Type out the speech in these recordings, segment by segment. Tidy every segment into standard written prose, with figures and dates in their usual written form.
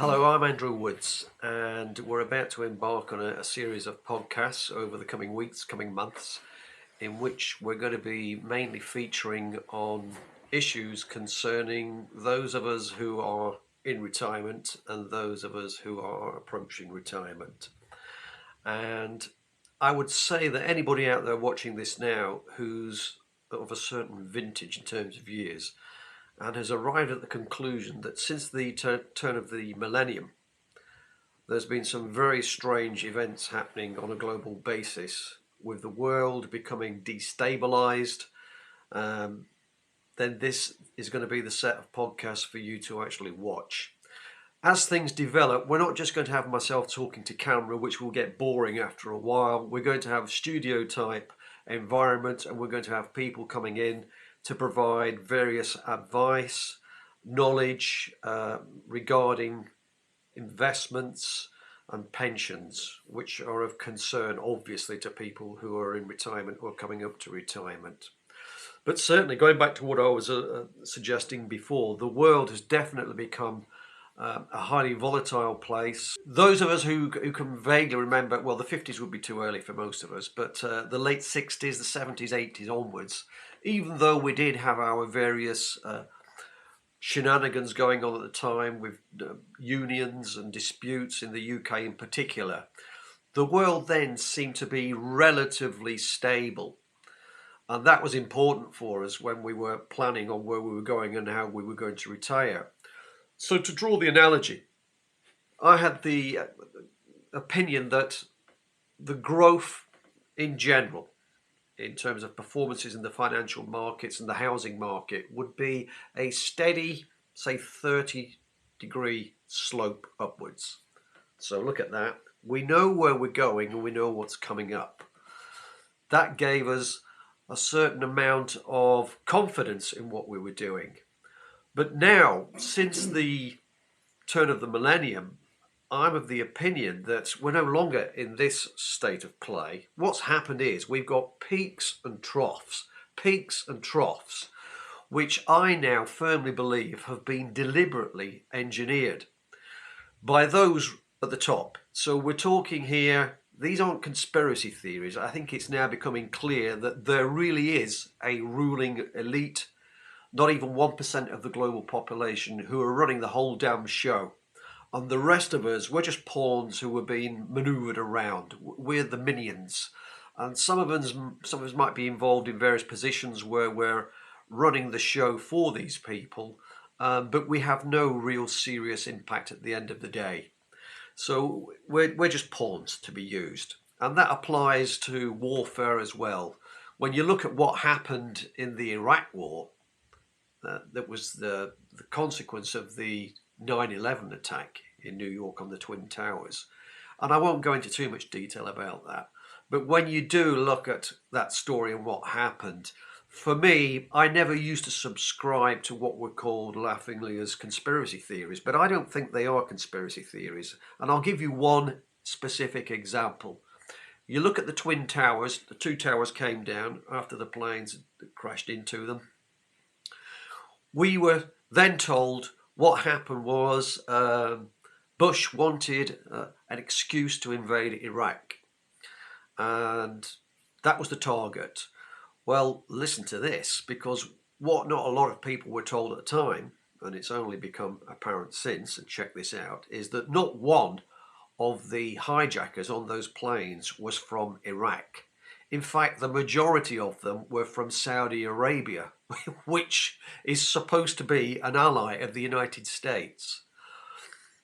Hello, I'm Andrew Woods, and we're about to embark on a series of podcasts over the coming weeks, coming months, in which we're going to be mainly featuring on issues concerning those of us who are in retirement and those of us who are approaching retirement. And I would say that anybody out there watching this now who's of a certain vintage in terms of years and has arrived at the conclusion that since the turn of the millennium, there's been some very strange events happening on a global basis, with the world becoming destabilized. Um, then this is going to be the set of podcasts for you to actually watch. As things develop, we're not just going to have myself talking to camera, which will get boring after a while. We're going to have studio type environment, and we're going to have people coming in to provide various advice, knowledge regarding investments and pensions, which are of concern obviously to people who are in retirement or coming up to retirement. But certainly, going back to what I was suggesting before, the world has definitely become a highly volatile place. Those of us who can vaguely remember, well, the 50s would be too early for most of us, but the late 60s, the 70s, 80s onwards, even though we did have our various shenanigans going on at the time with unions and disputes in the UK in particular, the world then seemed to be relatively stable. And that was important for us when we were planning on where we were going and how we were going to retire. So to draw the analogy, I had the opinion that the growth in general, in terms of performances in the financial markets and the housing market, would be a steady, say, 30-degree slope upwards. So look at that. We know where we're going and we know what's coming up. That gave us a certain amount of confidence in what we were doing. But now, since the turn of the millennium, I'm of the opinion that we're no longer in this state of play. What's happened is we've got peaks and troughs, which I now firmly believe have been deliberately engineered by those at the top. So we're talking here, these aren't conspiracy theories. I think it's now becoming clear that there really is a ruling elite, not even 1% of the global population, who are running the whole damn show. And the rest of us, we're just pawns who are being manoeuvred around. We're the minions. And some of us might be involved in various positions where we're running the show for these people, but we have no real serious impact at the end of the day. So we're just pawns to be used. And that applies to warfare as well. When you look at what happened in the Iraq war, that was the consequence of the 9/11 attack in New York on the Twin Towers. And I won't go into too much detail about that. But when you do look at that story and what happened, for me, I never used to subscribe to what were called laughingly as conspiracy theories, but I don't think they are conspiracy theories. And I'll give you one specific example. You look at the Twin Towers, the two towers came down after the planes had crashed into them. We were then told what happened was Bush wanted an excuse to invade Iraq, and that was the target. Well, listen to this, because what not a lot of people were told at the time, and it's only become apparent since, and check this out, is that not one of the hijackers on those planes was from Iraq. In fact, the majority of them were from Saudi Arabia, which is supposed to be an ally of the United States.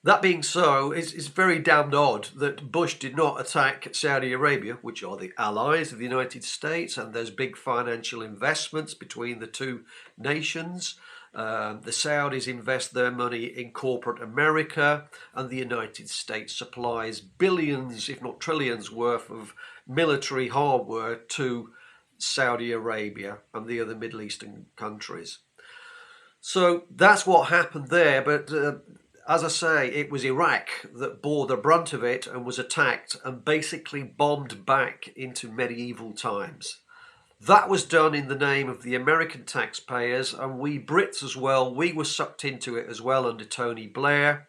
That being so, it's very damned odd that Bush did not attack Saudi Arabia, which are the allies of the United States, and there's big financial investments between the two nations. The Saudis invest their money in corporate America, and the United States supplies billions, if not trillions, worth of military hardware to Saudi Arabia and the other Middle Eastern countries. So that's what happened there, but as I say, it was Iraq that bore the brunt of it and was attacked and basically bombed back into medieval times. That was done in the name of the American taxpayers, and we Brits as well, we were sucked into it as well under Tony Blair.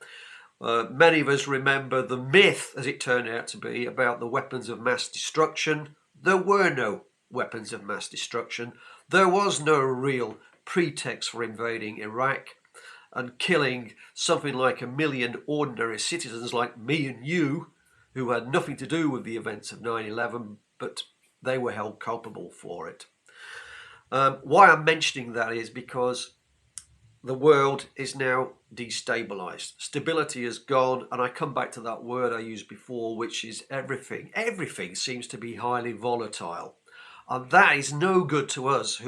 Many of us remember the myth, as it turned out to be, about the weapons of mass destruction. There were no weapons of mass destruction. There was no real pretext for invading Iraq and killing something like 1 million ordinary citizens like me and you, who had nothing to do with the events of 9/11, but they were held culpable for it. Why I'm mentioning that is because the world is now destabilized. Stability is gone, and I come back to that word I used before, which is everything. Everything seems to be highly volatile, and that is no good to us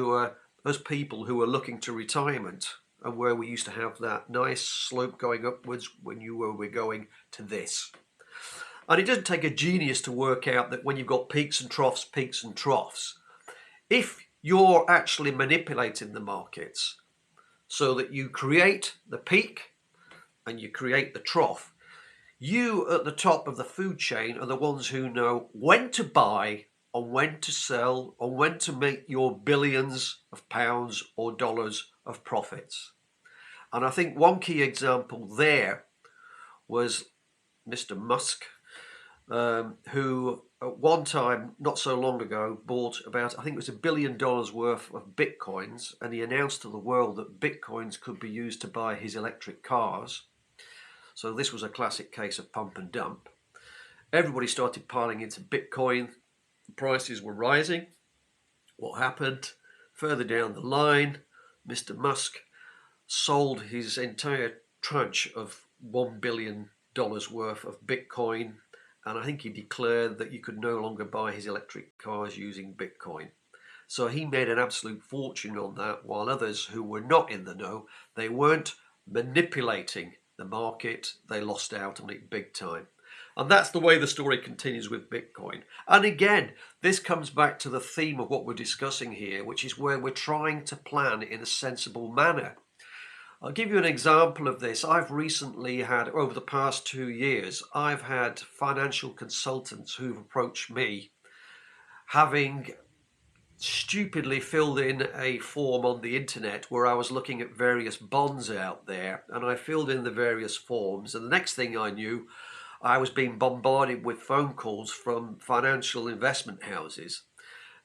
people who are looking to retirement, and where we used to have that nice slope going upwards when we're going to this. And it doesn't take a genius to work out that when you've got peaks and troughs, if you're actually manipulating the markets so that you create the peak and you create the trough, you at the top of the food chain are the ones who know when to buy and when to sell and when to make your billions of pounds or dollars of profits. And I think one key example there was Mr. Musk, who at one time, not so long ago, bought about, I think it was $1 billion worth of bitcoins, and he announced to the world that bitcoins could be used to buy his electric cars. So this was a classic case of pump and dump. Everybody started piling into Bitcoin. The prices were rising. What happened? Further down the line, Mr. Musk sold his entire tranche of $1 billion worth of Bitcoin, and I think he declared that you could no longer buy his electric cars using Bitcoin. So he made an absolute fortune on that, while others who were not in the know, they weren't manipulating the market, they lost out on it big time. And that's the way the story continues with Bitcoin. And again, this comes back to the theme of what we're discussing here, which is where we're trying to plan in a sensible manner. I'll give you an example of this. I've recently had, over the past 2 years, I've had financial consultants who've approached me, having stupidly filled in a form on the internet where I was looking at various bonds out there, and I filled in the various forms, and the next thing I knew, I was being bombarded with phone calls from financial investment houses,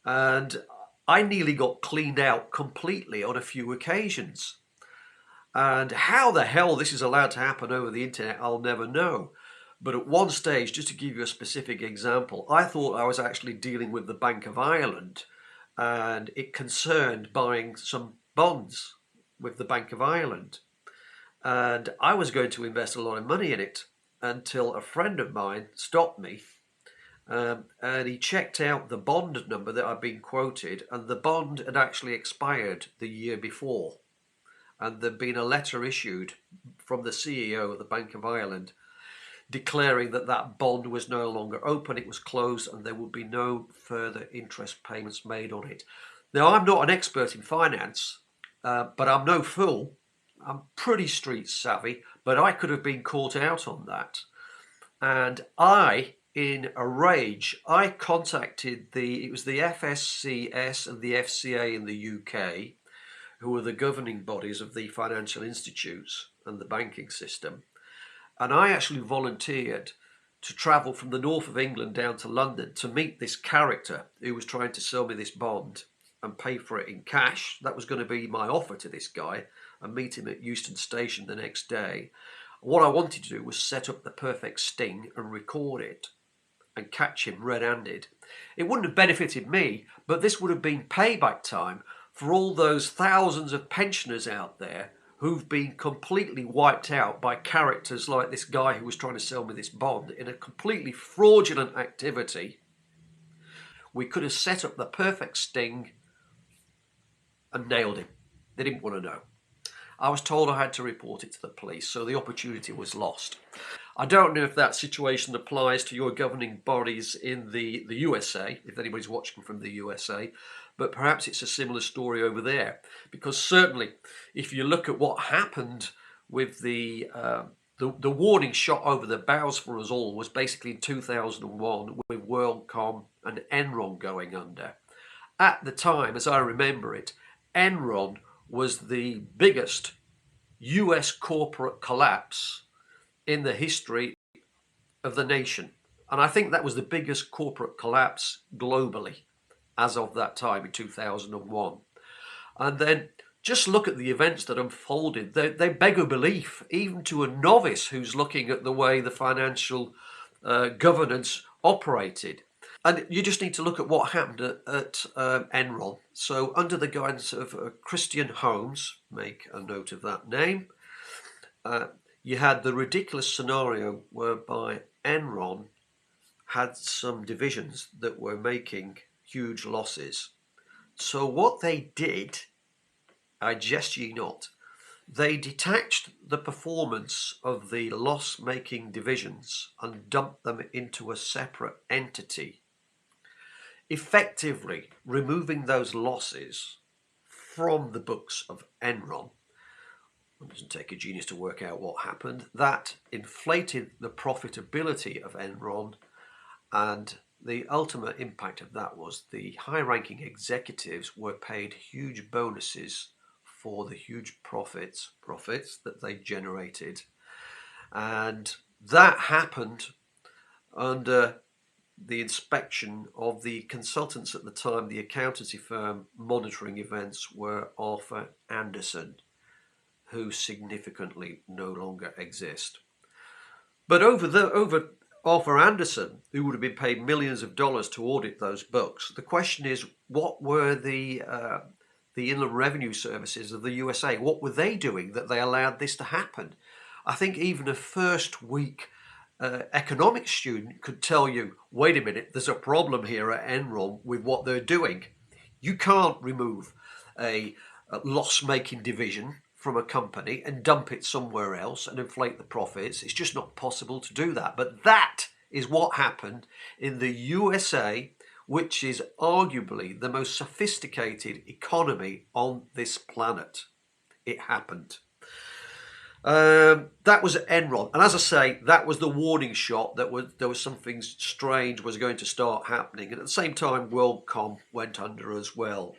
and I nearly got cleaned out completely on a few occasions. And how the hell this is allowed to happen over the internet, I'll never know. But at one stage, just to give you a specific example, I thought I was actually dealing with the Bank of Ireland, and it concerned buying some bonds with the Bank of Ireland. And I was going to invest a lot of money in it until a friend of mine stopped me, and he checked out the bond number that I'd been quoted, and the bond had actually expired the year before. And there'd been a letter issued from the CEO of the Bank of Ireland declaring that that bond was no longer open, it was closed, and there would be no further interest payments made on it. Now, I'm not an expert in finance, but I'm no fool. I'm pretty street savvy, but I could have been caught out on that. And I, in a rage, I contacted it was the FSCS and the FCA in the UK, who are the governing bodies of the financial institutes and the banking system. And I actually volunteered to travel from the north of England down to London to meet this character who was trying to sell me this bond and pay for it in cash. That was going to be my offer to this guy, and meet him at Euston Station the next day. What I wanted to do was set up the perfect sting and record it and catch him red-handed. It wouldn't have benefited me, but this would have been payback time for all those thousands of pensioners out there who've been completely wiped out by characters like this guy who was trying to sell me this bond in a completely fraudulent activity. We could have set up the perfect sting and nailed him. They didn't want to know. I was told I had to report it to the police, so the opportunity was lost. I don't know if that situation applies to your governing bodies in the USA, if anybody's watching from the USA, but perhaps it's a similar story over there. Because certainly, if you look at what happened with the warning shot over the bows for us all was basically in 2001 with WorldCom and Enron going under. At the time, as I remember it, Enron was the biggest US corporate collapse in the history of the nation. And I think that was the biggest corporate collapse globally as of that time in 2001. And then just look at the events that unfolded. They beg a belief, even to a novice who's looking at the way the financial governance operated. And you just need to look at what happened at Enron. So under the guidance of Christian Holmes, make a note of that name, you had the ridiculous scenario whereby Enron had some divisions that were making huge losses. So what they did, I jest ye not, they detached the performance of the loss-making divisions and dumped them into a separate entity, effectively removing those losses from the books of Enron. It doesn't take a genius to work out what happened. That inflated the profitability of Enron, and the ultimate impact of that was the high-ranking executives were paid huge bonuses for the huge profits that they generated. And that happened under the inspection of the consultants at the time. The accountancy firm monitoring events were Arthur Andersen, who significantly no longer exist. But over Arthur Andersen, who would have been paid millions of dollars to audit those books, the question is, what were the Inland Revenue Services of the USA? What were they doing that they allowed this to happen? I think even a first week economics student could tell you, wait a minute, there's a problem here at Enron with what they're doing. You can't remove a loss-making division from a company and dump it somewhere else and inflate the profits. It's just not possible to do that. But that is what happened in the USA, which is arguably the most sophisticated economy on this planet. It happened. That was at Enron, and as I say, that was the warning shot that there was something strange was going to start happening. And at the same time, WorldCom went under as well.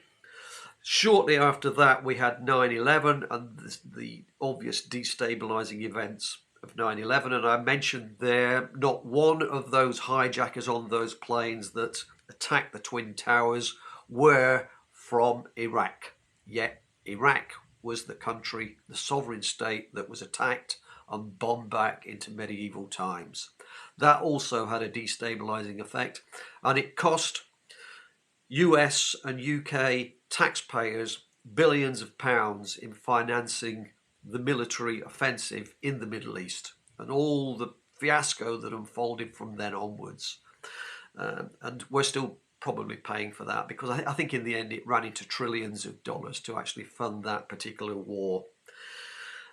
Shortly after that, we had 9/11 and the obvious destabilizing events of 9/11. And I mentioned there, not one of those hijackers on those planes that attacked the Twin Towers were from Iraq. Yet Iraq was the country, the sovereign state that was attacked and bombed back into medieval times. That also had a destabilizing effect, and it cost US and UK taxpayers billions of pounds in financing the military offensive in the Middle East and all the fiasco that unfolded from then onwards. And we're still probably paying for that, because I think in the end it ran into trillions of dollars to actually fund that particular war.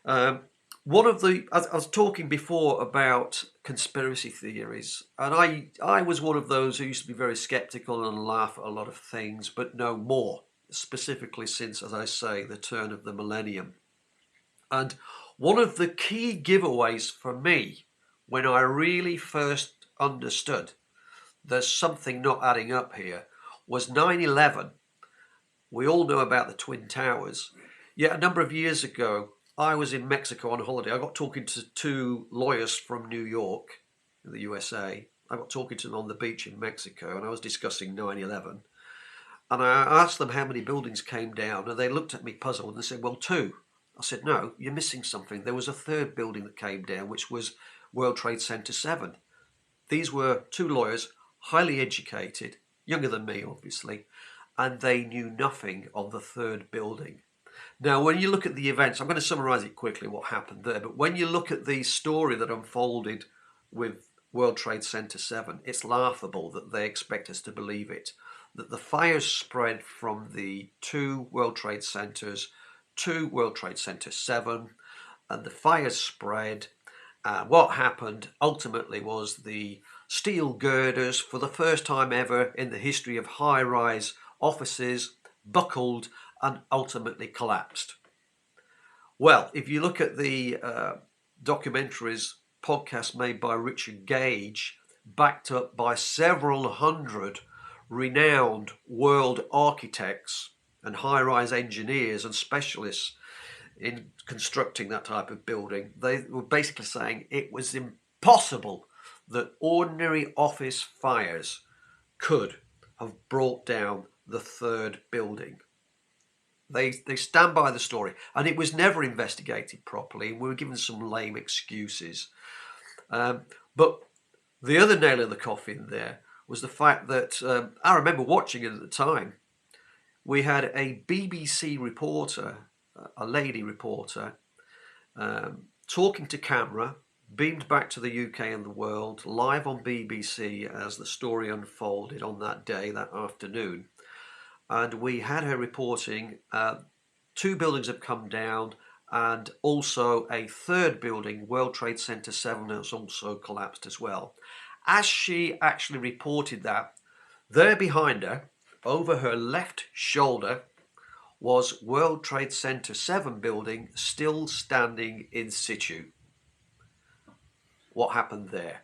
I was talking before about conspiracy theories, and I was one of those who used to be very skeptical and laugh at a lot of things, but no more, specifically since, as I say, the turn of the millennium. And one of the key giveaways for me, when I really first understood there's something not adding up here, was 9/11. We all know about the Twin Towers. Yet a number of years ago, I was in Mexico on holiday. I got talking to two lawyers from New York, in the USA. I got talking to them on the beach in Mexico, and I was discussing 9/11. And I asked them how many buildings came down, and they looked at me puzzled and said, well, 2. I said, no, you're missing something. There was a third building that came down, which was World Trade Center 7. These were two lawyers, highly educated, younger than me, obviously, and they knew nothing of the third building. Now, when you look at the events, I'm going to summarize it quickly what happened there, but when you look at the story that unfolded with World Trade Center 7, it's laughable that they expect us to believe it, that the fires spread from the 2 World Trade Centers to World Trade Center 7, and the fires spread. What happened ultimately was the steel girders, for the first time ever in the history of high-rise offices, buckled and ultimately collapsed. Well, if you look at the documentaries, podcasts made by Richard Gage, backed up by several hundred renowned world architects and high-rise engineers and specialists, in constructing that type of building. They were basically saying it was impossible that ordinary office fires could have brought down the third building. They stand by the story, and it was never investigated properly. We were given some lame excuses. But the other nail in the coffin there was the fact that I remember watching it at the time. We had a BBC reporter, a lady reporter, talking to camera, beamed back to the UK and the world, live on BBC as the story unfolded on that day, that afternoon. And we had her reporting 2 buildings have come down, and also a third building, World Trade Center 7, has also collapsed as well. As she actually reported that, there behind her, over her left shoulder, was World Trade Center 7 building still standing in situ. What happened there?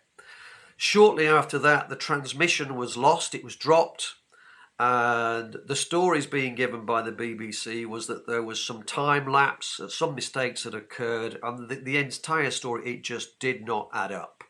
Shortly after that, the transmission was lost, it was dropped, and the stories being given by the BBC was that there was some time lapse, some mistakes had occurred, and the entire story, it just did not add up.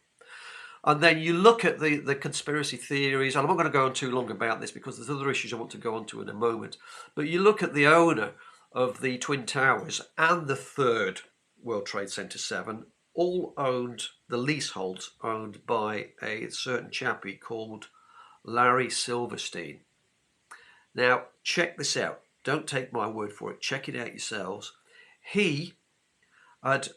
And then you look at the conspiracy theories, and I'm not going to go on too long about this because there's other issues I want to go on to in a moment, but you look at the owner of the Twin Towers and the third World Trade Center 7, all owned, the leaseholds owned by a certain chappie called Larry Silverstein. Now, check this out. Don't take my word for it. Check it out yourselves. He had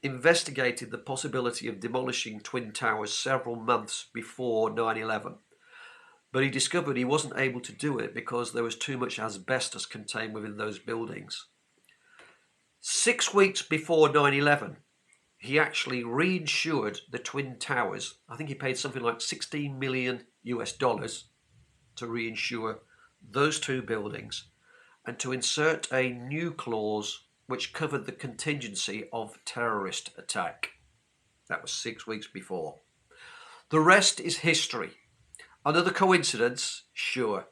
investigated the possibility of demolishing Twin Towers several months before 9/11. But he discovered he wasn't able to do it because there was too much asbestos contained within those buildings. 6 weeks before 9/11, he actually reinsured the Twin Towers. I think he paid something like $16 million to reinsure those 2 buildings and to insert a new clause which covered the contingency of terrorist attack. That was 6 weeks before. The rest is history. Another coincidence? Sure.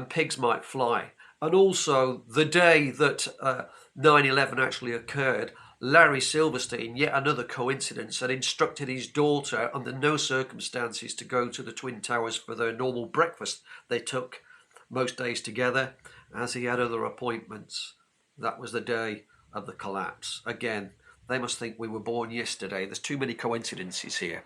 Pigs might fly. And also, the day that 9/11 actually occurred, Larry Silverstein, yet another coincidence, had instructed his daughter under no circumstances to go to the Twin Towers for their normal breakfast they took most days together, as he had other appointments. That was the day of the collapse. Again, they must think we were born yesterday. There's too many coincidences here.